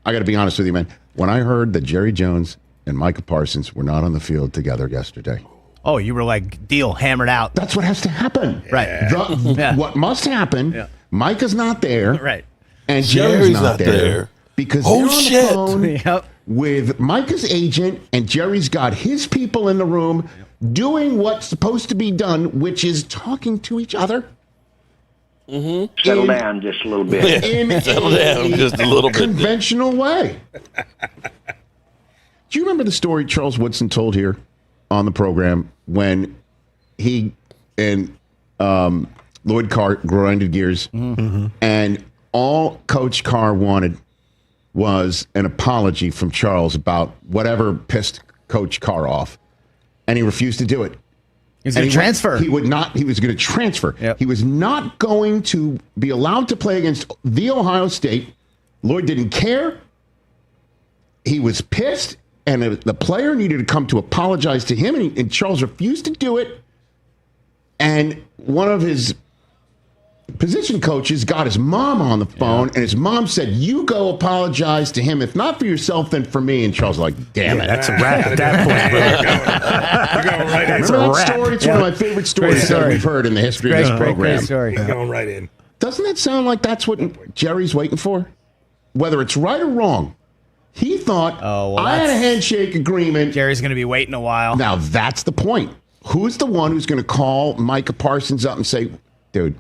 I got to be honest with you, man. When I heard that Jerry Jones and Micah Parsons were not on the field together yesterday. Oh, you were like, deal, hammered out. That's what has to happen. Right. What must happen, Micah's not there. Right. And Jerry's not there. Because they're on the phone with Micah's agent, and Jerry's got his people in the room doing what's supposed to be done, which is talking to each other. Mm-hmm. Settle down just a little bit. Settle down just a little bit. Conventional way. Do you remember the story Charles Woodson told here on the program when he and Lloyd Carr grinded gears, and all Coach Carr wanted was an apology from Charles about whatever pissed Coach Carr off, and he refused to do it. He was going to transfer. He would not. He was going to transfer. Yep. He was not going to be allowed to play against the Ohio State. Lloyd didn't care. He was pissed, and the player needed to come to apologize to him, and Charles refused to do it. And one of his position coaches got his mom on the phone, and his mom said, "You go apologize to him. If not for yourself, then for me." And Charles was like, "Damn it, that's a wrap at that point, bro." You're going right in. Remember that story? It's one of my favorite stories that we've heard in the history of this program. Great story. You're going right in. Doesn't that sound like that's what Jerry's waiting for? Whether it's right or wrong, he thought, I had a handshake agreement. Jerry's going to be waiting a while. Now, that's the point. Who's the one who's going to call Micah Parsons up and say, dude,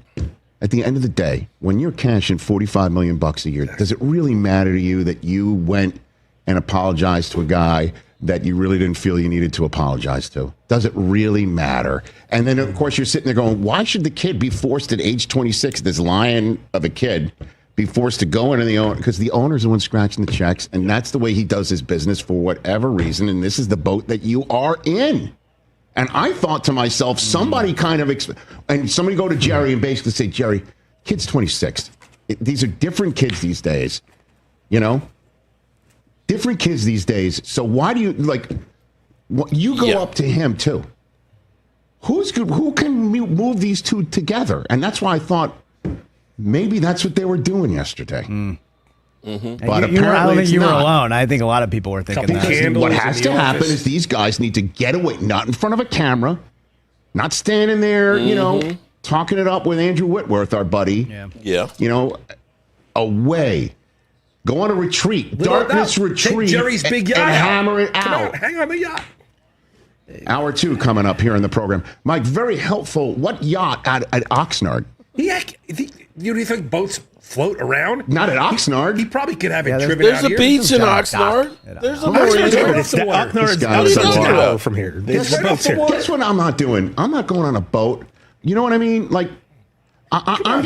at the end of the day, when you're cashing $45 million a year, does it really matter to you that you went and apologized to a guy that you really didn't feel you needed to apologize to? Does it really matter? And then, of course, you're sitting there going, why should the kid be forced at age 26, this lion of a kid, be forced to go into the owner? Because the owner's the one scratching the checks, and that's the way he does his business for whatever reason, and this is the boat that you are in. And I thought to myself, somebody kind of, and somebody go to Jerry and basically say, Jerry, kid's 26. These are different kids these days, you know? Different kids these days. So why do you, you go up to him too. Who can move these two together? And that's why I thought maybe that's what they were doing yesterday. Mm-hmm. But apparently I don't think you were alone. I think a lot of people were thinking that. What has to happen is these guys need to get away, not in front of a camera, not standing there, talking it up with Andrew Whitworth, our buddy. Yeah. Away. Go on a retreat. Darkness retreat. Take Jerry's big yacht and hammer it out. Come on, hang on the yacht. Hour 2 coming up here in the program. Mike, very helpful. What yacht at Oxnard? You think boats float around? Not at Oxnard. He probably could have it driven There's out a here. beach in Oxnard. There's a Oxnard's about an hour from here. Guess what I'm not doing? I'm not going on a boat. You know what I mean? I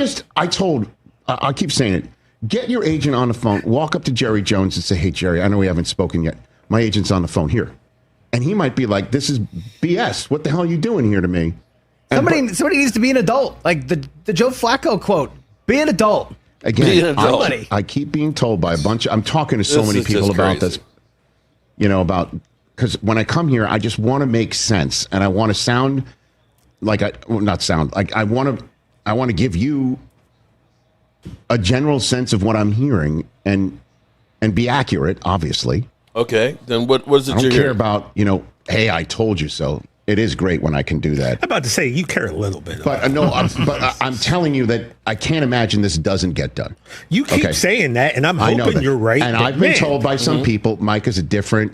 keep saying it. Get your agent on the phone. Walk up to Jerry Jones and say, hey, Jerry, I know we haven't spoken yet. My agent's on the phone here. And he might be like, this is BS. What the hell are you doing here to me? Somebody needs to be an adult. Like the Joe Flacco quote, be an adult. Again, I keep being told by a bunch I'm talking to so many people about this, because when I come here, I just want to make sense, and I want to sound like I want to give you a general sense of what I'm hearing and be accurate, obviously. Okay, then what is it? I don't care about hey, I told you so. It is great when I can do that. I'm about to say you care a little bit, but I'm telling you that I can't imagine this doesn't get done. You keep saying that, and I'm hoping you're right. And I've been told by some people, Mike is a different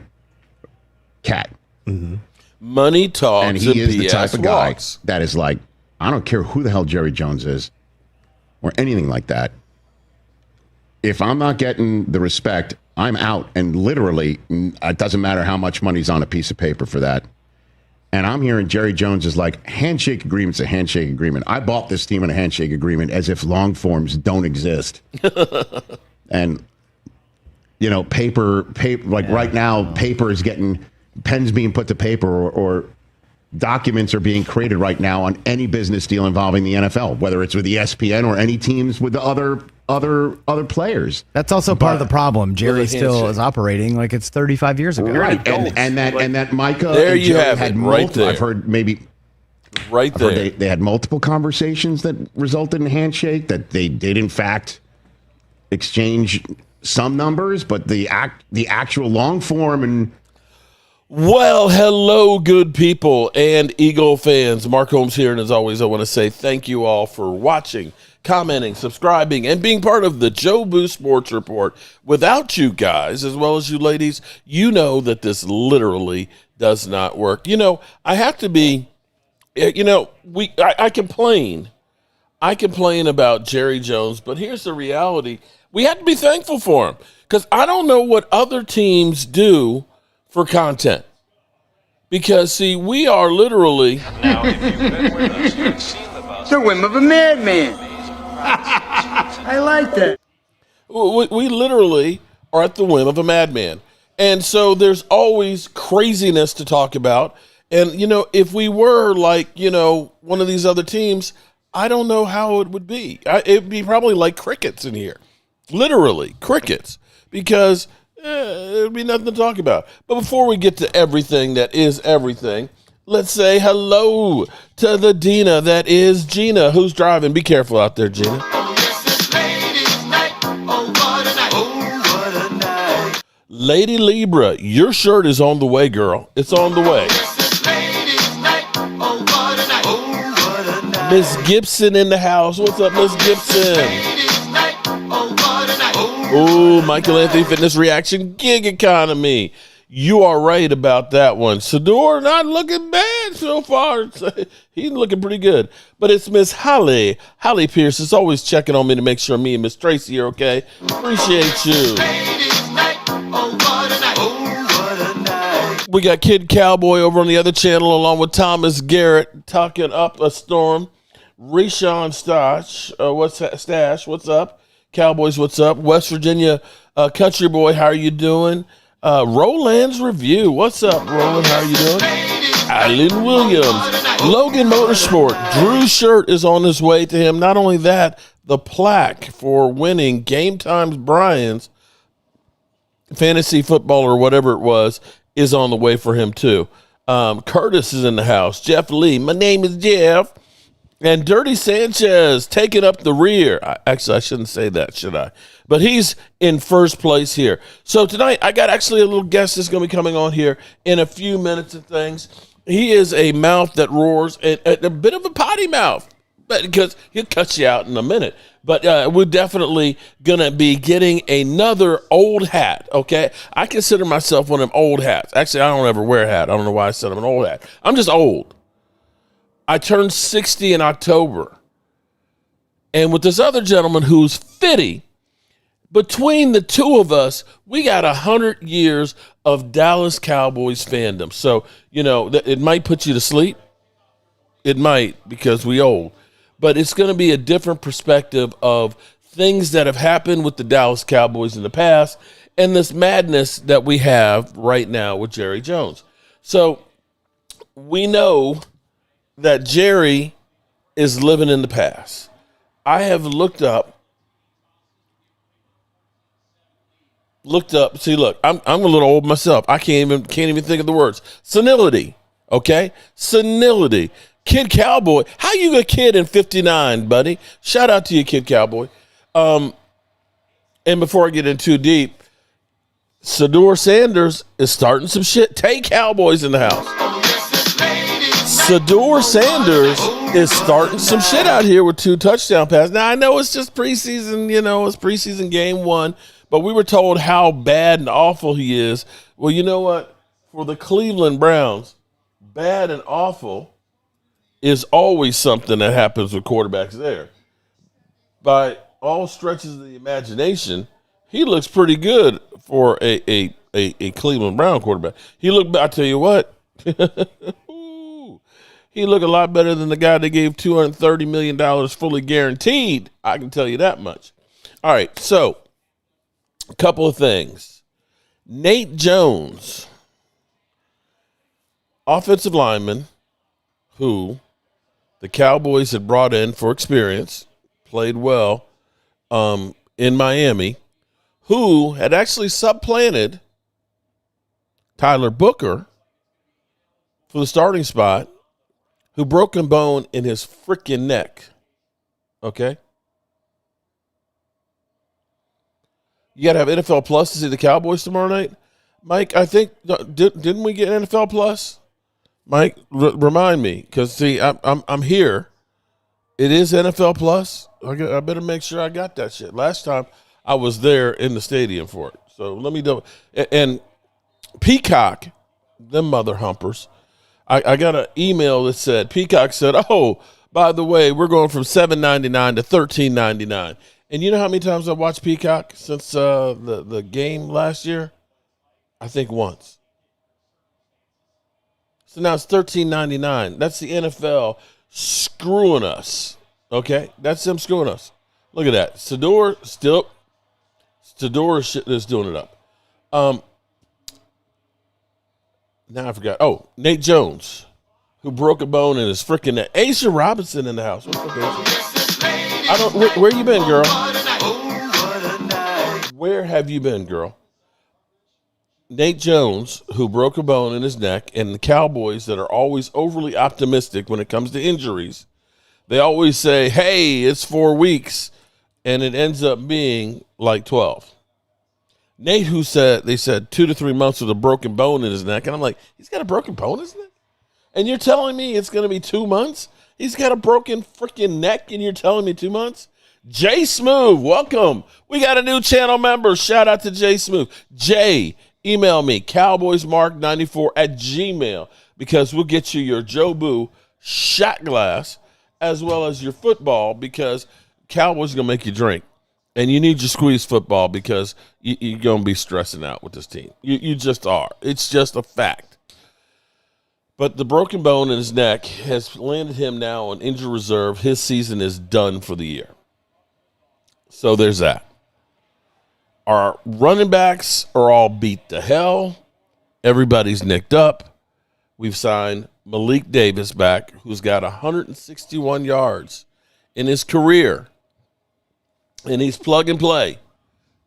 cat. Mm-hmm. Money talks, and he is the type of guy that is like, I don't care who the hell Jerry Jones is, or anything like that. If I'm not getting the respect, I'm out. And literally, it doesn't matter how much money's on a piece of paper for that. And I'm hearing Jerry Jones is like, handshake agreement's a handshake agreement. I bought this team in a handshake agreement as if long forms don't exist. And, paper, right now, paper is getting, pens being put to paper or documents are being created right now on any business deal involving the NFL, whether it's with ESPN or any teams with the other players. That's also part of the problem. Jerry still is operating like it's 35 years ago. Right. And that Micah there and you Jerry have had it, right there. I've heard maybe right there. They had multiple conversations that resulted in a handshake, that they did in fact exchange some numbers, but the actual long form and. Well, hello, good people and Eagle fans. Mark Holmes here, and as always, I want to say thank you all for watching, commenting, subscribing, and being part of the Joe Boo Sports Report. Without you guys, as well as you ladies, you know that this literally does not work. I have to be, I complain. I complain about Jerry Jones, but here's the reality. We have to be thankful for him because I don't know what other teams do for content. Because, see, we are literally... Now, if you've been with us, you've seen the bus. The whim of a madman. I like that. We literally are at the whim of a madman. And so there's always craziness to talk about. And, if we were like, one of these other teams, I don't know how it would be. It'd be probably like crickets in here. Literally, crickets. Because... there'd be nothing to talk about. But before we get to everything that is everything, let's say hello to the Dina that is Gina, who's driving. Be careful out there, Gina. Lady Libra, your shirt is on the way, girl. It's on the way. Miss Gibson in the house. What's up, Miss Gibson? Oh, Michael Anthony Fitness Reaction Gig Economy. You are right about that one. Shedeur not looking bad so far. He's looking pretty good. But it's Miss Holly Pierce is always checking on me to make sure me and Miss Tracy are okay. Appreciate you. We got Kid Cowboy over on the other channel along with Thomas Garrett talking up a storm. Reshawn Stash, what's up? Cowboys, what's up? West Virginia Country Boy, how are you doing? Roland's Review, what's up, Roland? How are you doing? Alan Williams, Logan Motorsport. Drew's shirt is on his way to him. Not only that, the plaque for winning Game Times Brian's fantasy football or whatever it was is on the way for him too. Curtis is in the house. Jeff Lee, my name is Jeff. And Dirty Sanchez taking up the rear. Actually, I shouldn't say that, should I? But he's in first place here. So tonight, I got actually a little guest that's going to be coming on here in a few minutes and things. He is a mouth that roars, and a bit of a potty mouth, because he'll cut you out in a minute. But we're definitely going to be getting another old hat, okay? I consider myself one of them old hats. Actually, I don't ever wear a hat. I don't know why I said I'm an old hat. I'm just old. I turned 60 in October. And with this other gentleman who's 50, between the two of us, we got 100 years of Dallas Cowboys fandom. So, it might put you to sleep. It might, because we old. But it's going to be a different perspective of things that have happened with the Dallas Cowboys in the past and this madness that we have right now with Jerry Jones. So we know that Jerry is living in the past. I have looked up. See, look, I'm a little old myself. I can't even think of the words. Senility, okay? Senility. Kid Cowboy. How you a kid in 59, buddy? Shout out to you, Kid Cowboy. And before I get in too deep, Shedeur Sanders is starting some shit. Take Cowboys in the house. Shedeur Sanders is starting some shit out here with 2 touchdown passes. Now, I know it's just preseason, it's preseason game 1, but we were told how bad and awful he is. Well, you know what? For the Cleveland Browns, bad and awful is always something that happens with quarterbacks there. By all stretches of the imagination, he looks pretty good for a Cleveland Brown quarterback. I tell you what, he looked a lot better than the guy they gave $230 million fully guaranteed. I can tell you that much. All right, so a couple of things. Nate Jones, offensive lineman, who the Cowboys had brought in for experience, played well in Miami, who had actually supplanted Tyler Booker for the starting spot, who broke a bone in his freaking neck. Okay? You got to have NFL Plus to see the Cowboys tomorrow night. Mike, I think didn't we get NFL Plus? Mike, remind me, because see, I'm here. It is NFL Plus. I better make sure I got that shit. Last time I was there in the stadium for it, so let me double. And Peacock, them mother humpers. I got an email that said Peacock said, "Oh, by the way, we're going from $7.99 to $13.99." And you know how many times I watched Peacock since the game last year? I think once. So now it's $13.99. That's the NFL screwing us. Okay? That's them screwing us. Look at that. Shedeur is doing it up. Now I forgot. Oh, Nate Jones, who broke a bone in his freaking neck. Asia Robinson in the house. What's up, Asia? Where you been, girl? Where have you been, girl? Nate Jones, who broke a bone in his neck, and the Cowboys that are always overly optimistic when it comes to injuries, they always say, hey, it's 4 weeks, and it ends up being like 12. Nate, they said 2 to 3 months with a broken bone in his neck, and I'm like, he's got a broken bone in his neck? And you're telling me it's going to be 2 months? He's got a broken freaking neck, and you're telling me 2 months? Jay Smooth, welcome. We got a new channel member. Shout out to Jay Smooth. Jay, email me, cowboysmark94@gmail, because we'll get you your Jobu shot glass as well as your football, because Cowboys are going to make you drink. And you need your squeeze football because you're going to be stressing out with this team. You just are. It's just a fact. But the broken bone in his neck has landed him now on injury reserve. His season is done for the year. So there's that. Our running backs are all beat to hell. Everybody's nicked up. We've signed Malik Davis back, who's got 161 yards in his career. And he's plug and play.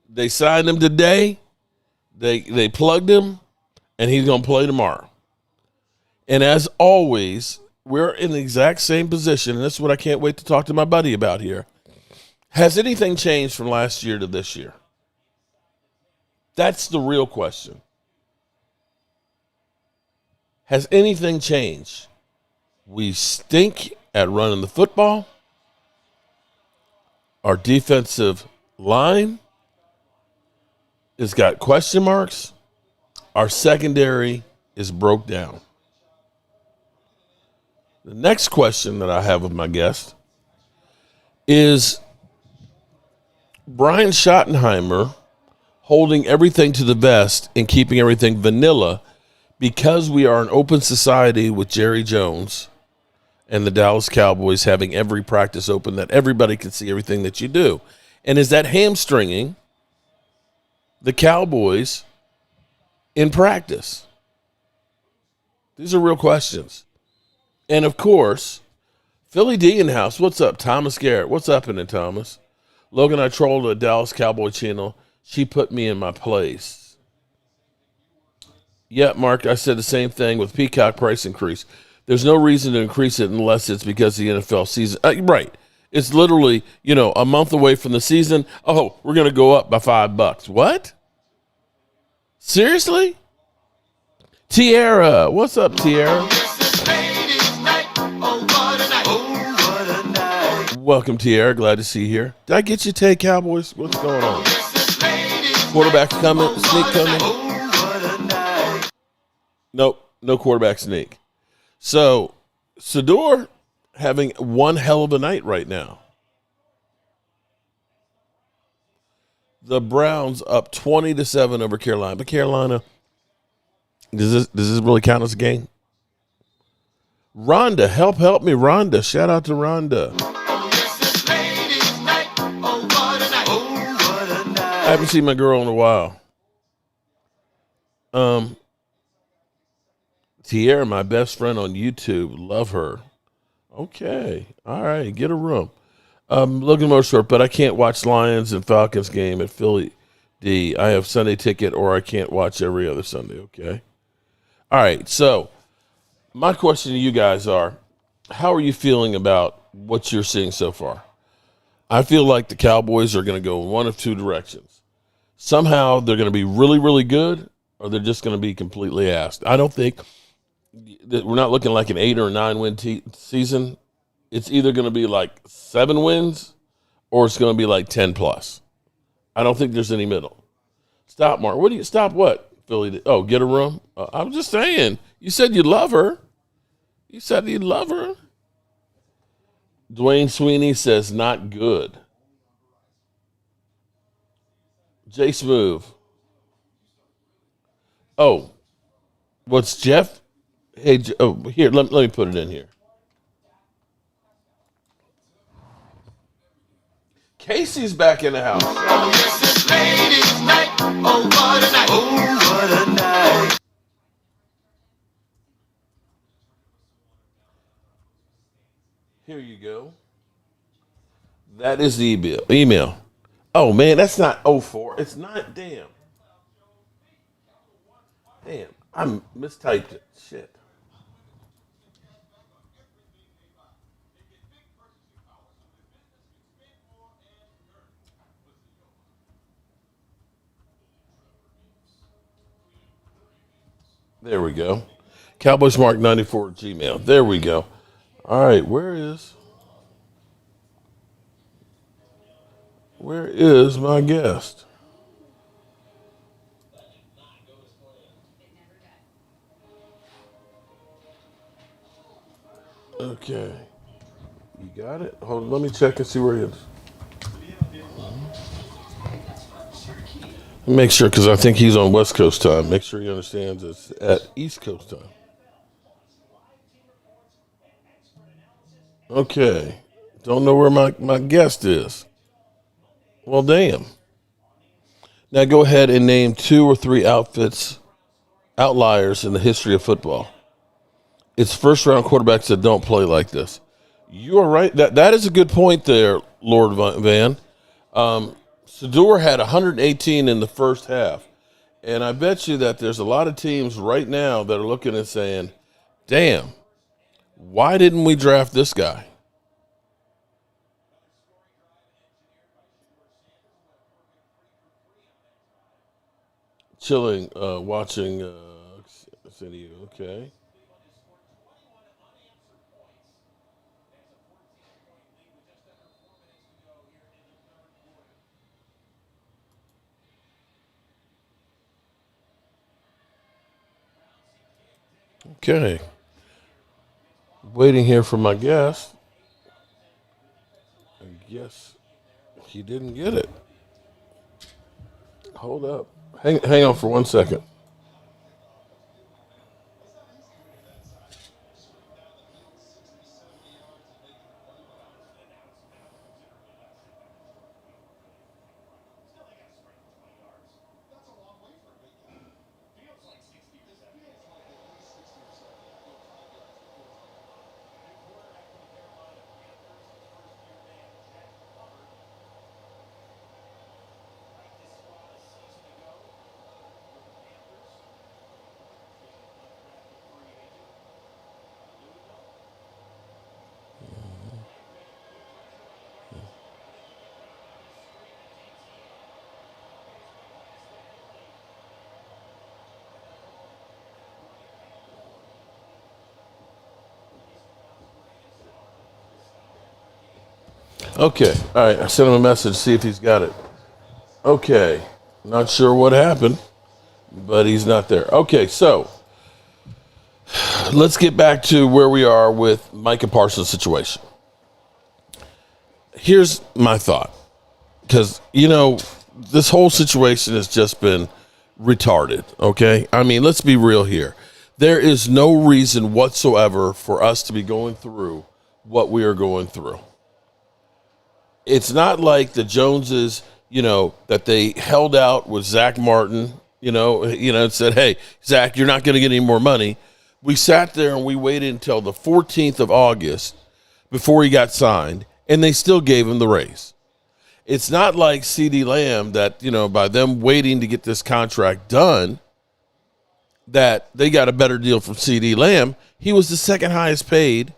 They signed him today. They plugged him, and he's going to play tomorrow. And as always, we're in the exact same position, and this is what I can't wait to talk to my buddy about here. Has anything changed from last year to this year? That's the real question. Has anything changed? We stink at running the football. Our defensive line has got question marks. Our secondary is broke down. The next question that I have of my guest is Brian Schottenheimer holding everything to the vest and keeping everything vanilla because we are an open society with Jerry Jones and the Dallas Cowboys having every practice open that everybody can see everything that you do. And is that hamstringing the Cowboys in practice? These are real questions. And, of course, Philly D in house. What's up, Thomas Garrett? What's up in it, Thomas? Logan, I trolled a Dallas Cowboy channel. She put me in my place. Yeah, Mark, I said the same thing with Peacock price increase. There's no reason to increase it unless it's because the NFL season. Right. It's literally, a month away from the season. Oh, we're going to go up by $5. What? Seriously? Tierra. What's up, Tierra? Welcome, Tierra. Glad to see you here. Did I get you take, Cowboys? What's going on? Quarterback coming? Sneak coming? Nope. No quarterback sneak. So, Shedeur having one hell of a night right now. The Browns up 20-7 over Carolina. But Carolina, does this really count as a game? Rhonda, help me, Rhonda. Shout out to Rhonda. I haven't seen my girl in a while. Tierra, my best friend on YouTube. Love her. Okay. All right. Get a room. Looking more short, but I can't watch Lions and Falcons game at Philly D. I have Sunday ticket or I can't watch every other Sunday. Okay. All right. So my question to you guys are, how are you feeling about what you're seeing so far? I feel like the Cowboys are going to go in one of two directions. Somehow they're going to be really, really good, or they're just going to be completely asked. I don't think that we're not looking like an 8 or 9 win season. It's either going to be like 7 wins or it's going to be like 10 plus. I don't think there's any middle. Stop, Mark. Stop what? Philly? Oh, get a room? I'm just saying. You said you love her. You said you love her. Dwayne Sweeney says not good. Jay Smooth. Oh, what's Jeff? Hey, here, let me put it in here. Casey's back in the house. Oh, yes, it's ladies' night. Oh, what a night. Oh, what a night. Here you go. That is the email. Oh, man, that's not 04. It's not. Damn, I mistyped it. Shit. There we go. Cowboys Mark 94 Gmail. There we go. All right, where is my guest? Okay. You got it? Hold on, let me check and see where he is. Make sure, because I think he's on West Coast time. Make sure he understands it's at East Coast time. Okay. Don't know where my guest is. Well, damn. Now go ahead and name 2 or 3 outliers in the history of football. It's first-round quarterbacks that don't play like this. You are right. That is a good point there, Lord Van. Shedeur had 118 in the first half. And I bet you that there's a lot of teams right now that are looking and saying, damn, why didn't we draft this guy? Chilling, watching City, okay. Okay. Waiting here for my guest. I guess he didn't get it. Hold up. Hang on for 1 second. Okay. All right. I sent him a message, see if he's got it. Okay. Not sure what happened, but he's not there. Okay. So let's get back to where we are with Micah Parsons' situation. Here's my thought. Because, this whole situation has just been retarded. Okay. I mean, let's be real here. There is no reason whatsoever for us to be going through what we are going through. It's not like the Joneses, that they held out with Zach Martin, and said, hey, Zach, you're not going to get any more money. We sat there and we waited until the 14th of August before he got signed, and they still gave him the raise. It's not like CeeDee Lamb that, by them waiting to get this contract done, that they got a better deal from CeeDee Lamb. He was the second highest paid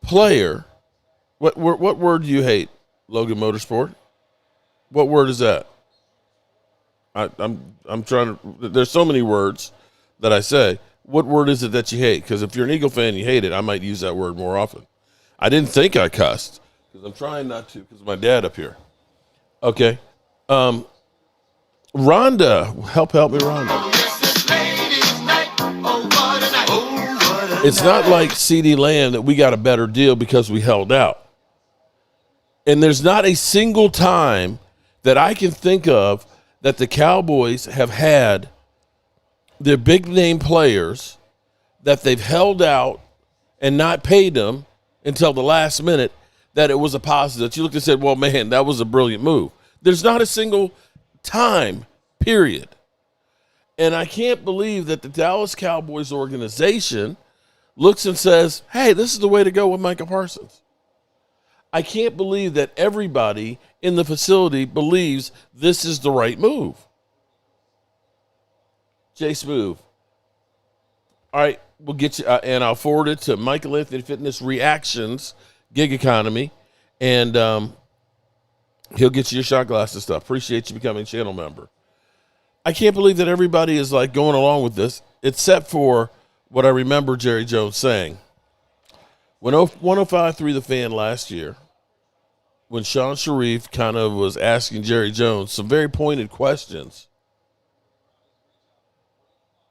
player. What word do you hate, Logan Motorsport? What word is that? I'm trying to. There's so many words that I say. What word is it that you hate? Because if you're an Eagle fan, and you hate it. I might use that word more often. I didn't think I cussed because I'm trying not to because of my dad up here. Okay, Rhonda, help me, Rhonda. It's not like CeeDee Lamb that we got a better deal because we held out. And there's not a single time that I can think of that the Cowboys have had their big name players that they've held out and not paid them until the last minute that it was a positive. You looked and said, well, man, that was a brilliant move. There's not a single time, period. And I can't believe that the Dallas Cowboys organization looks and says, hey, this is the way to go with Micah Parsons. I can't believe that everybody in the facility believes this is the right move. Jay Smooth. All right, we'll get you, and I'll forward it to Michael Anthony Fitness Reactions, Gig Economy, and he'll get you your shot glasses stuff. Appreciate you becoming a channel member. I can't believe that everybody is like going along with this, except for what I remember Jerry Jones saying. When 105.3 The Fan last year, when Sean Sharif kind of was asking Jerry Jones some very pointed questions,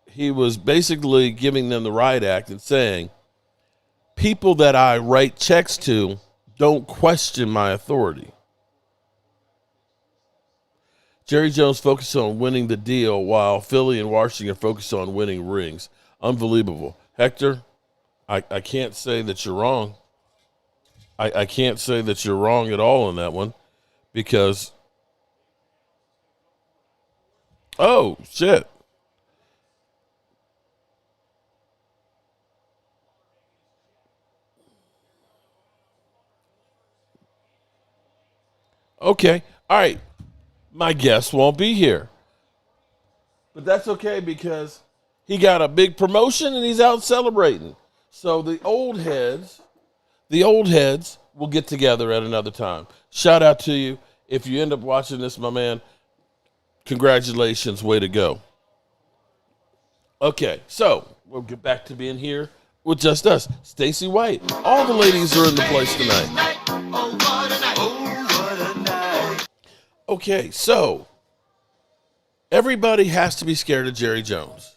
he was basically giving them the riot act and saying, people that I write checks to don't question my authority. Jerry Jones focused on winning the deal while Philly and Washington focused on winning rings. Unbelievable. Hector, I can't say that you're wrong. I can't say that you're wrong at all in that one because, oh, shit. Okay. All right. My guest won't be here. But that's okay because he got a big promotion and he's out celebrating. So the old heads will get together at another time. Shout out to you. If you end up watching this, my man, congratulations. Way to go. Okay, so we'll get back to being here with just us. Stacey White. All the ladies are in the place tonight. Okay, so everybody has to be scared of Jerry Jones.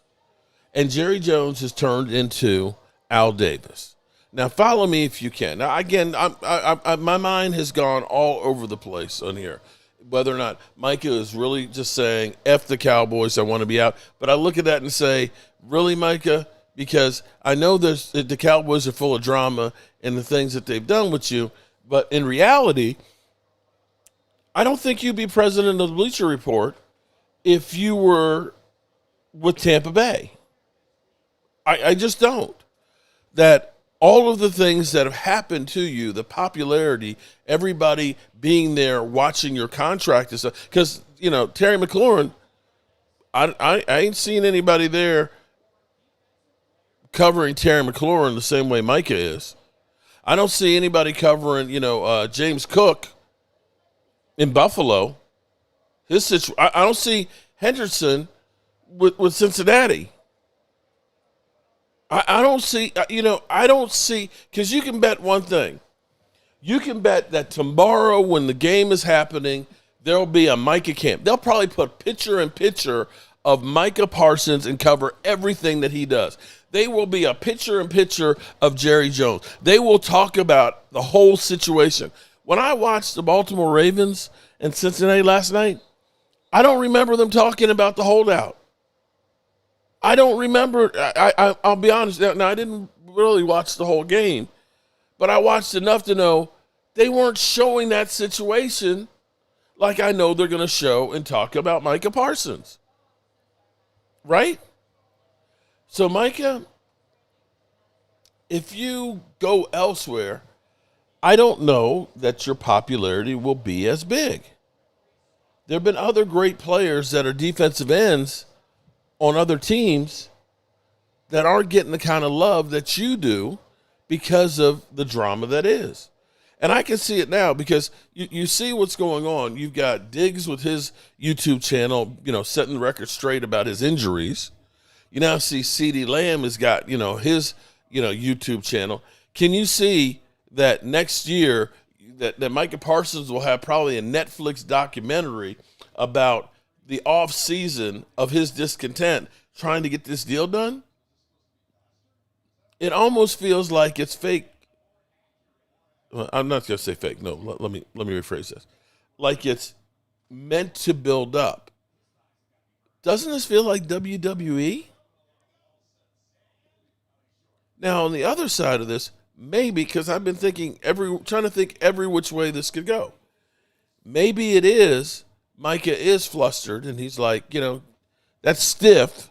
And Jerry Jones has turned into Al Davis. Now, follow me if you can. Now, again, my mind has gone all over the place on here. Whether or not Micah is really just saying, F the Cowboys, I want to be out. But I look at that and say, really, Micah? Because I know the Cowboys are full of drama and the things that they've done with you. But in reality, I don't think you'd be president of the Bleacher Report if you were with Tampa Bay. I just don't. That all of the things that have happened to you, the popularity, everybody being there watching your contract and stuff. Because, you know, Terry McLaurin, I ain't seen anybody there covering Terry McLaurin the same way Micah is. I don't see anybody covering, James Cook in Buffalo. I don't see Henderson with Cincinnati. I don't see, because you can bet one thing. You can bet that tomorrow when the game is happening, there'll be a Micah camp. They'll probably put picture in picture of Micah Parsons and cover everything that he does. They will be a picture in picture of Jerry Jones. They will talk about the whole situation. When I watched the Baltimore Ravens and Cincinnati last night, I don't remember them talking about the holdout. I don't remember. I'll be honest. Now, I didn't really watch the whole game, but I watched enough to know they weren't showing that situation like I know they're going to show and talk about Micah Parsons. Right? So, Micah, if you go elsewhere, I don't know that your popularity will be as big. There have been other great players that are defensive ends on other teams that aren't getting the kind of love that you do because of the drama that is. And I can see it now because you see what's going on. You've got Diggs with his YouTube channel, setting the record straight about his injuries. You now see CeeDee Lamb has got, his, YouTube channel. Can you see that next year that Micah Parsons will have probably a Netflix documentary about the off season of his discontent trying to get this deal done? It almost feels like it's fake. Well, I'm not going to say fake. No, let me rephrase this. Like it's meant to build up. Doesn't this feel like WWE? Now, on the other side of this, maybe, because I've been trying to think every which way this could go. Maybe it is, Micah is flustered, and he's like, that stiff,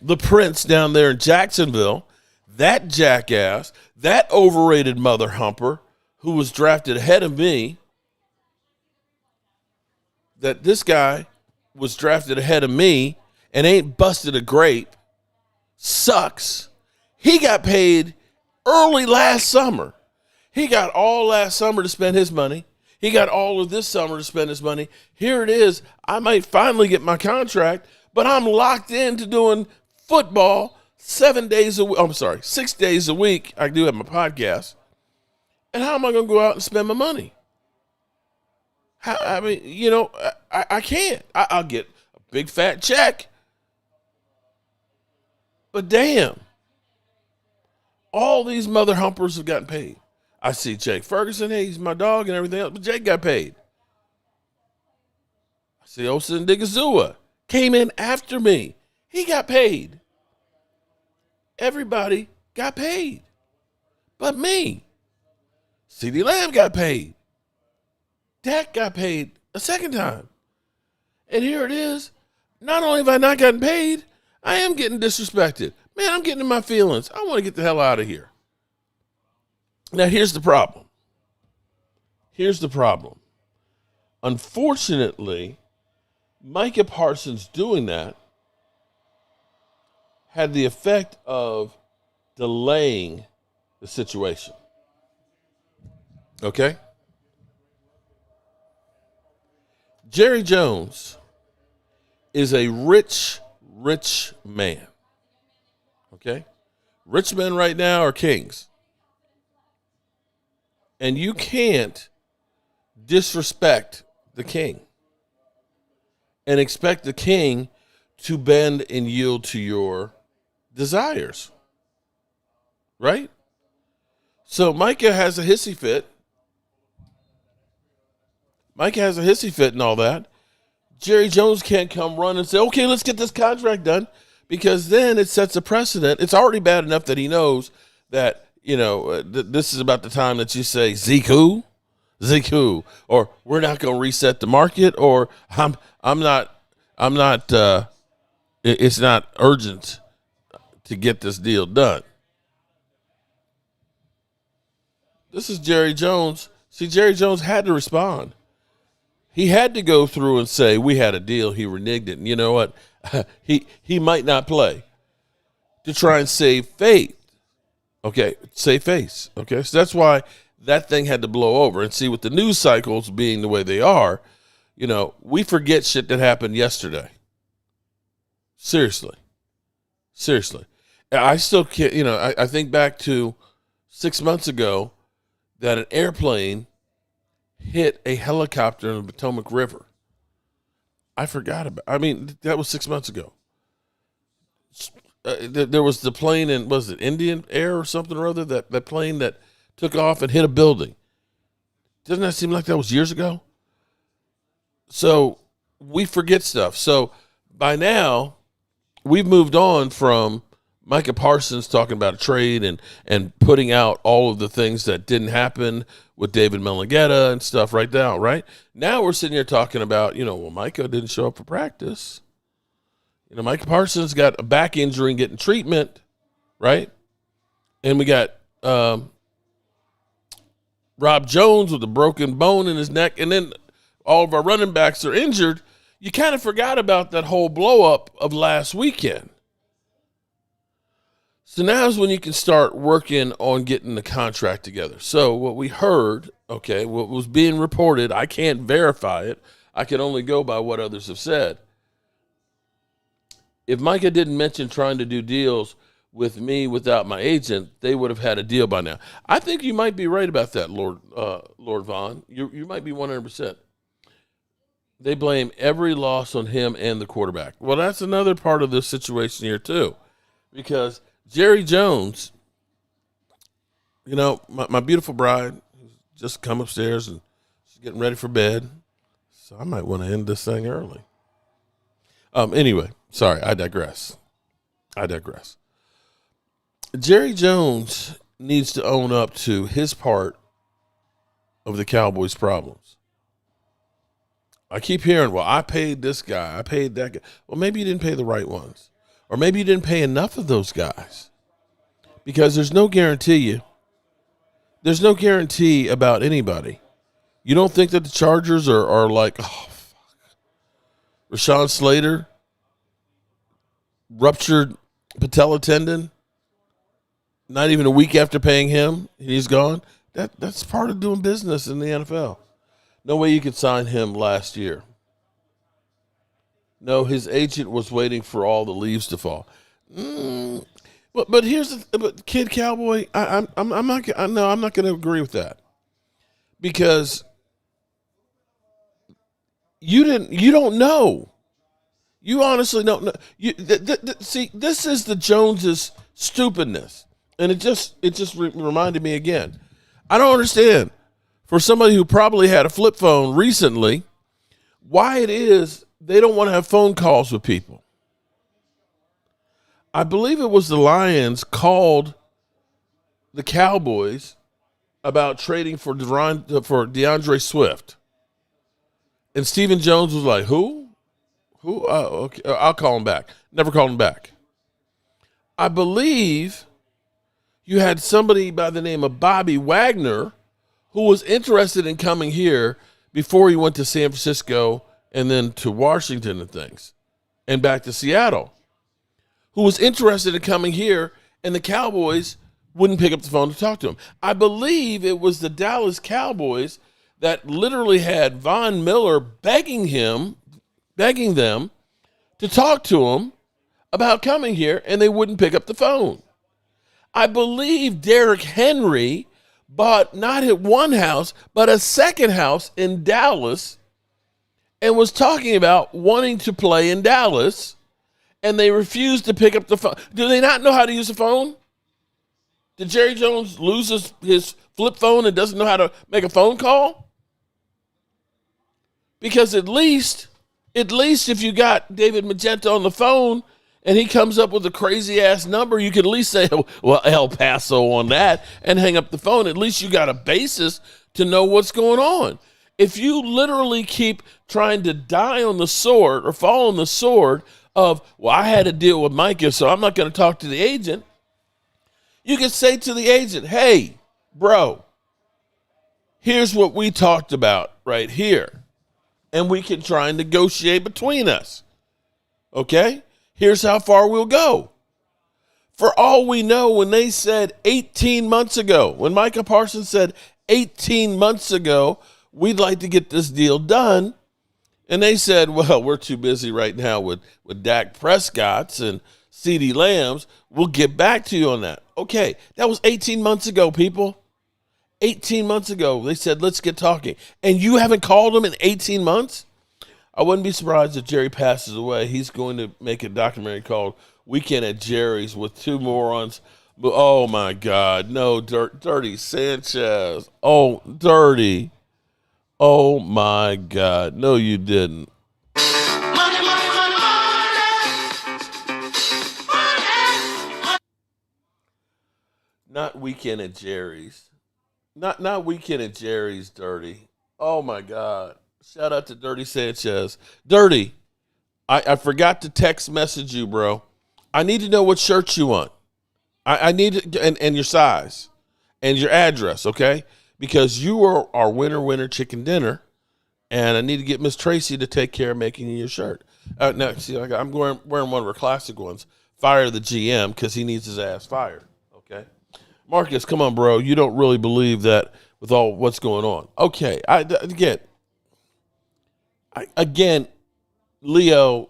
the Prince down there in Jacksonville, that jackass, that overrated mother humper who was drafted ahead of me, that this guy was drafted ahead of me and ain't busted a grape, sucks. He got paid early last summer. He got all last summer to spend his money. He got all of this summer to spend his money. Here it is. I might finally get my contract, but I'm locked into doing football 6 days a week. I do have my podcast. And how am I going to go out and spend my money? I can't. I'll get a big fat check. But damn, all these mother humpers have gotten paid. I see Jake Ferguson, hey, he's my dog and everything else, but Jake got paid. I see Osin Digazua came in after me. He got paid. Everybody got paid. But me. CeeDee Lamb got paid. Dak got paid a second time. And here it is. Not only have I not gotten paid, I am getting disrespected. Man, I'm getting in my feelings. I want to get the hell out of here. Now, here's the problem. Unfortunately, Micah Parsons doing that had the effect of delaying the situation. Okay? Jerry Jones is a rich man. Okay? Rich men right now are kings. And you can't disrespect the king and expect the king to bend and yield to your desires. Right? So Micah has a hissy fit. And all that. Jerry Jones can't come run and say, okay, let's get this contract done, because then it sets a precedent. It's already bad enough that he knows that, this is about the time that you say, Zeke who, or we're not going to reset the market, or it's not urgent to get this deal done. This is Jerry Jones. See, Jerry Jones had to respond. He had to go through and say, we had a deal, he reneged it. And you know what? he might not play to try and save faith. Okay, save face. Okay, so that's why that thing had to blow over. And see, with the news cycles being the way they are, we forget shit that happened yesterday. Seriously. I still can't, I think back to 6 months ago that an airplane hit a helicopter in the Potomac River. I forgot about. That was 6 months ago. There was the plane in, was it Indian Air or something or other, that plane that took off and hit a building. Doesn't that seem like that was years ago? So we forget stuff. So by now, we've moved on from Micah Parsons talking about a trade and putting out all of the things that didn't happen with David Melangetta and stuff right now, right? Now we're sitting here talking about, Micah didn't show up for practice. Micah Parsons got a back injury and getting treatment, right? And we got Rob Jones with a broken bone in his neck, and then all of our running backs are injured. You kind of forgot about that whole blow-up of last weekend. So now is when you can start working on getting the contract together. So what we heard Okay, what was being reported, I can't verify it. I can only go by what others have said. If Micah didn't mention trying to do deals with me without my agent, they would have had a deal by now. I think you might be right about that, Lord Vaughn. You might be 100%. They blame every loss on him and the quarterback. Well, that's another part of this situation here, too, because Jerry Jones, you know, my beautiful bride, just come upstairs and she's getting ready for bed. So I might want to end this thing early. Anyway, sorry, I digress. Jerry Jones needs to own up to his part of the Cowboys' problems. I keep hearing, well, I paid this guy, I paid that guy. Well, maybe you didn't pay the right ones. Or maybe you didn't pay enough of those guys. Because there's no guarantee about anybody. You don't think that the Chargers are like, oh, fuck. Rashawn Slater, ruptured patella tendon, not even a week after paying him, he's gone. That's part of doing business in the NFL. No way you could sign him last year. No, his agent was waiting for all the leaves to fall. But here's but Kid Cowboy. I'm not going to agree with that, because you don't know. You honestly don't know. See, this is the Joneses' stupidness, and it just reminded me again. I don't understand, for somebody who probably had a flip phone recently, why it is they don't want to have phone calls with people. I believe it was the Lions called the Cowboys about trading for DeAndre Swift. And Stephen Jones was like, who? Who? Oh, okay. I'll call him back. Never called him back. I believe you had somebody by the name of Bobby Wagner who was interested in coming here before he went to San Francisco and then to Washington and things and back to Seattle, who was interested in coming here, and the Cowboys wouldn't pick up the phone to talk to him. I believe it was the Dallas Cowboys that literally had Von Miller begging them to talk to him about coming here, and they wouldn't pick up the phone. I believe Derrick Henry bought not at one house, but a second house in Dallas and was talking about wanting to play in Dallas, and they refused to pick up the phone. Do they not know how to use a phone? Did Jerry Jones lose his flip phone and doesn't know how to make a phone call? Because at least if you got David Magenta on the phone and he comes up with a crazy-ass number, you can at least say, well, El Paso on that, and hang up the phone. At least you got a basis to know what's going on. If you literally keep trying to die on the sword or fall on the sword of, well, I had to deal with Micah, so I'm not going to talk to the agent, you can say to the agent, hey, bro, here's what we talked about right here, and we can try and negotiate between us. Okay? Here's how far we'll go. For all we know, when they said 18 months ago, when Micah Parson said 18 months ago, we'd like to get this deal done, and they said, well, we're too busy right now with Dak Prescott's and CeeDee Lamb's. We'll get back to you on that. Okay, that was 18 months ago, people. 18 months ago, they said, let's get talking. And you haven't called them in 18 months? I wouldn't be surprised if Jerry passes away. He's going to make a documentary called Weekend at Jerry's with two morons. Oh, my God. No, Dirty Sanchez. Oh, Dirty. Oh, my God. No, you didn't. Money, money, money, money. Not Weekend at Jerry's. Not Weekend at Jerry's, Dirty. Oh, my God. Shout out to Dirty Sanchez. Dirty, I forgot to text message you, bro. I need to know what shirts you want. I need it, and your size and your address, okay? Because you are our winner chicken dinner, and I need to get Miss Tracy to take care of making you your shirt. Now, see, I'm wearing one of her classic ones. Fire the GM, because he needs his ass fired, okay? Marcus, come on, bro. You don't really believe that with all what's going on. Okay, again, Leo,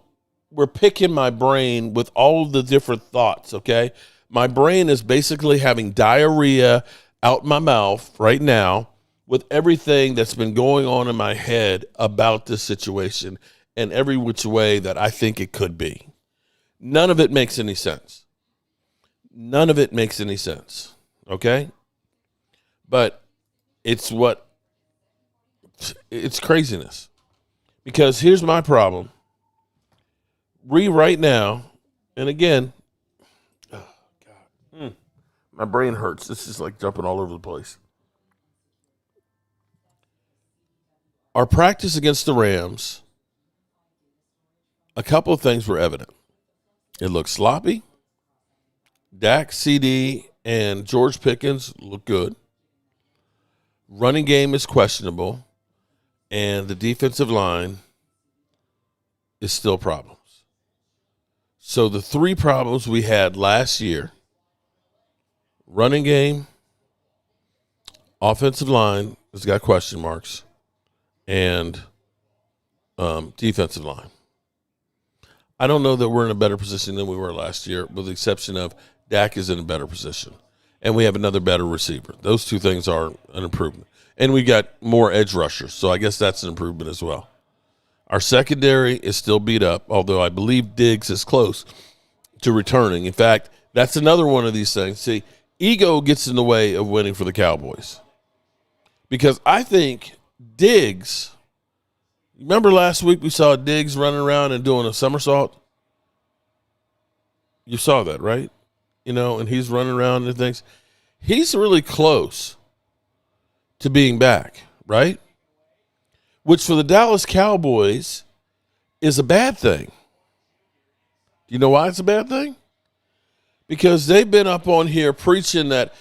we're picking my brain with all of the different thoughts, okay? My brain is basically having diarrhea out my mouth right now with everything that's been going on in my head about this situation and every which way that I think it could be. None of it makes any sense. None of it makes any sense, okay? But it's craziness. Because here's my problem. Right now, and again, oh God, my brain hurts. This is like jumping all over the place. Our practice against the Rams, a couple of things were evident. It looked sloppy. Dak, CD, and George Pickens look good. Running game is questionable. And the defensive line is still problems. So the three problems we had last year, running game, offensive line has got question marks, and defensive line. I don't know that we're in a better position than we were last year, with the exception of Dak is in a better position. And we have another better receiver. Those two things are an improvement. And we got more edge rushers, so I guess that's an improvement as well. Our secondary is still beat up, although I believe Diggs is close to returning. In fact, that's another one of these things. See, ego gets in the way of winning for the Cowboys. Because I think Diggs, remember last week we saw Diggs running around and doing a somersault? You saw that, right? And he's running around and things. He's really close to being back, right? Which for the Dallas Cowboys is a bad thing. Do you know why it's a bad thing? Because they've been up on here preaching that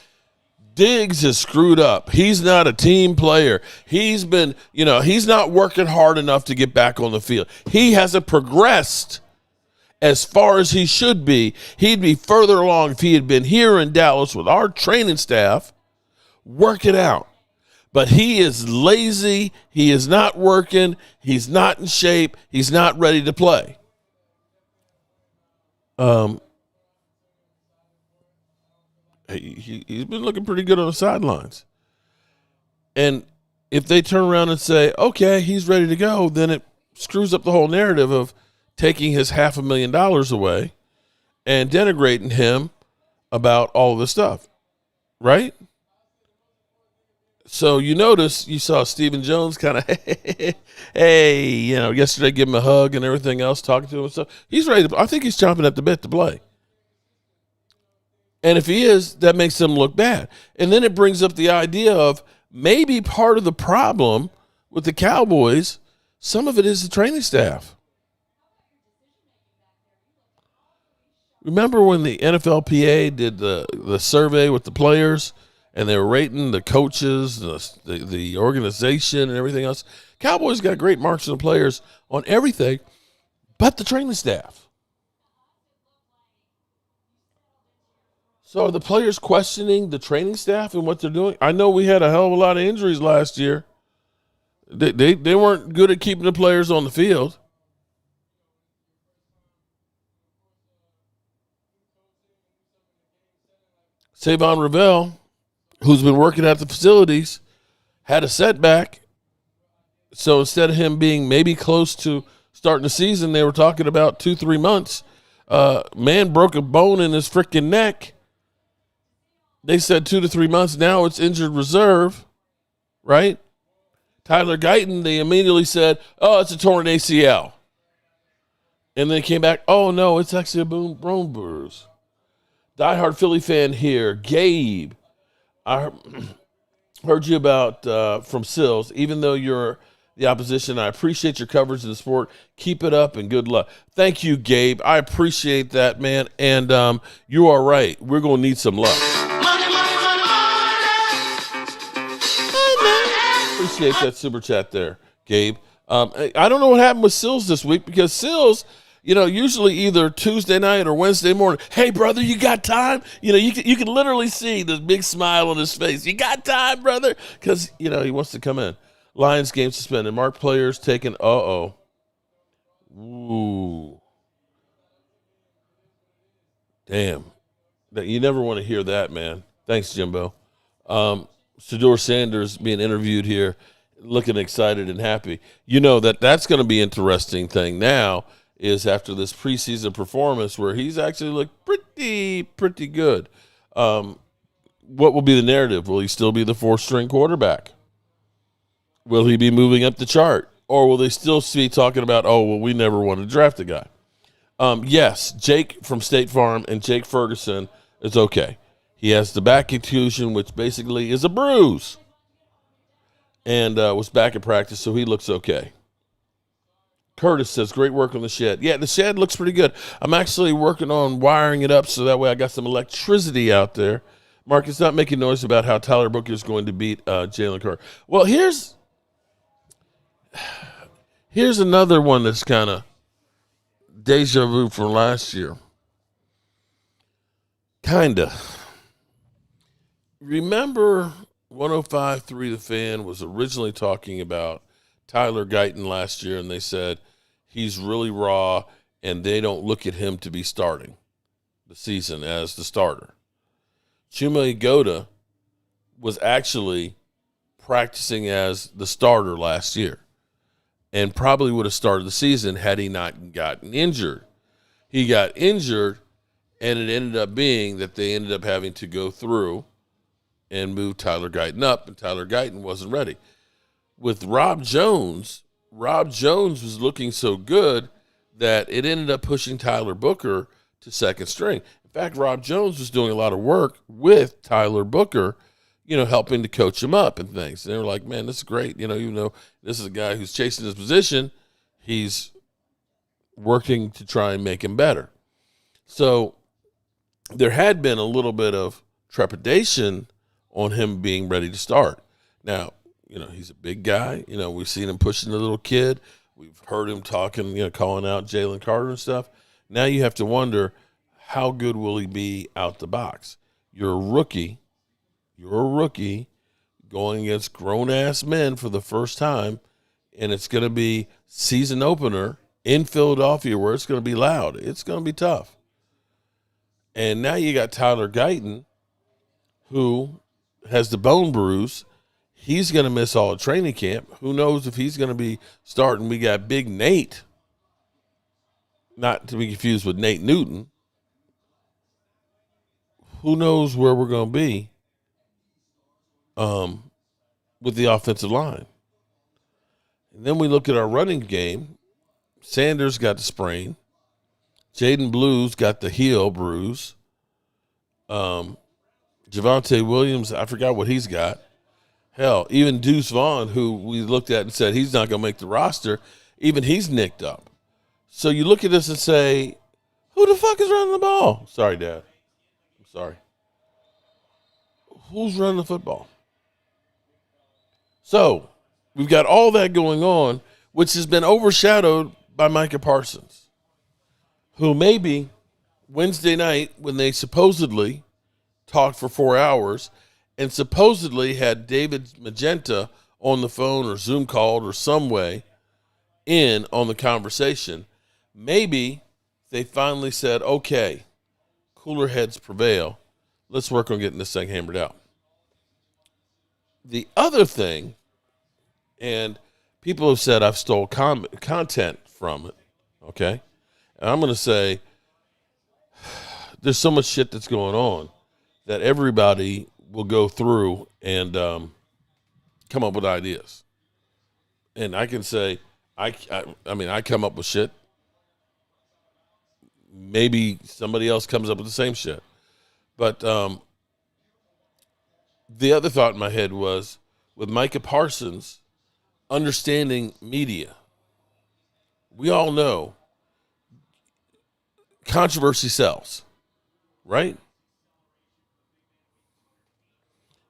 Diggs is screwed up. He's not a team player. He's been, he's not working hard enough to get back on the field. He hasn't progressed as far as he should be. He'd be further along if he had been here in Dallas with our training staff working out. But he is lazy. He is not working. He's not in shape. He's not ready to play. He's been looking pretty good on the sidelines. And if they turn around and say, okay, he's ready to go, then it screws up the whole narrative of taking his $500,000 away and denigrating him about all this stuff, right? So you saw Stephen Jones kind of, hey, yesterday give him a hug and everything else, talking to him and stuff. He's ready to, I think he's chomping at the bit to play. And if he is, that makes him look bad. And then it brings up the idea of maybe part of the problem with the Cowboys, some of it is the training staff. Remember when the NFLPA did the survey with the players and they were rating the coaches, the organization and everything else? Cowboys got great marks on the players on everything but the training staff. So are the players questioning the training staff and what they're doing? I know we had a hell of a lot of injuries last year. They weren't good at keeping the players on the field. Savon Ravel, who's been working at the facilities, had a setback. So instead of him being maybe close to starting the season, they were talking about 2-3 months. Man broke a bone in his freaking neck. They said 2 to 3 months. Now it's injured reserve, right? Tyler Guyton, they immediately said, oh, it's a torn ACL. And then it came back, oh, no, it's actually a bone bruise. Diehard Philly fan here. Gabe, I heard you about from Sills. Even though you're the opposition, I appreciate your coverage of the sport. Keep it up and good luck. Thank you, Gabe. I appreciate that, man. And you are right. We're going to need some luck. Appreciate that super chat there, Gabe. I don't know what happened with Sills this week because Sills Usually either Tuesday night or Wednesday morning. Hey, brother, you got time? You can literally see this big smile on his face. You got time, brother? Because, he wants to come in. Lions game suspended. Mark players taken. Ooh. Damn. You never want to hear that, man. Thanks, Jimbo. Shedeur Sanders being interviewed here, looking excited and happy. That's going to be an interesting thing now is after this preseason performance where he's actually looked pretty good. What will be the narrative? Will he still be the fourth-string quarterback? Will he be moving up the chart? Or will they still be talking about, we never want to draft a guy? Yes, Jake from State Farm and Jake Ferguson is okay. He has the back contusion, which basically is a bruise, and was back at practice, so he looks okay. Curtis says, great work on the shed. Yeah, the shed looks pretty good. I'm actually working on wiring it up so that way I got some electricity out there. Mark, it's not making noise about how Tyler Booker is going to beat Jalen Carter. Well, here's another one that's kind of deja vu from last year. Kinda. Remember 105.3 The Fan was originally talking about Tyler Guyton last year, and they said he's really raw, and they don't look at him to be starting the season as the starter. Chuma Igoda was actually practicing as the starter last year and probably would have started the season had he not gotten injured. He got injured, and it ended up being that they ended up having to go through and move Tyler Guyton up, and Tyler Guyton wasn't ready. With Rob Jones was looking so good that it ended up pushing Tyler Booker to second string. In fact, Rob Jones was doing a lot of work with Tyler Booker, helping to coach him up and things. And they were like, man, this is great. Even though this is a guy who's chasing his position, he's working to try and make him better. So there had been a little bit of trepidation on him being ready to start. Now, he's a big guy. We've seen him pushing the little kid. We've heard him talking, calling out Jalen Carter and stuff. Now you have to wonder, how good will he be out the box? You're a rookie going against grown-ass men for the first time, and it's going to be season opener in Philadelphia where it's going to be loud. It's going to be tough. And now you got Tyler Guyton, who has the bone bruise. He's going to miss all of training camp. Who knows if he's going to be starting? We got Big Nate, not to be confused with Nate Newton. Who knows where we're going to be with the offensive line? And then we look at our running game. Sanders got the sprain. Jaden Blues got the heel bruise. Javonte Williams, I forgot what he's got. Hell, even Deuce Vaughn, who we looked at and said he's not going to make the roster, even he's nicked up. So you look at this and say, who the fuck is running the ball? Sorry, Dad. I'm sorry. Who's running the football? So we've got all that going on, which has been overshadowed by Micah Parsons, who maybe Wednesday night when they supposedly talked for 4 hours and supposedly had David Magenta on the phone or Zoom called or some way in on the conversation, maybe they finally said, okay, cooler heads prevail. Let's work on getting this thing hammered out. The other thing, and people have said I've stole content from it, okay? And I'm going to say there's so much shit that's going on that everybody will go through and come up with ideas. And I can say, I come up with shit. Maybe somebody else comes up with the same shit. But the other thought in my head was, with Micah Parsons understanding media, we all know controversy sells, right?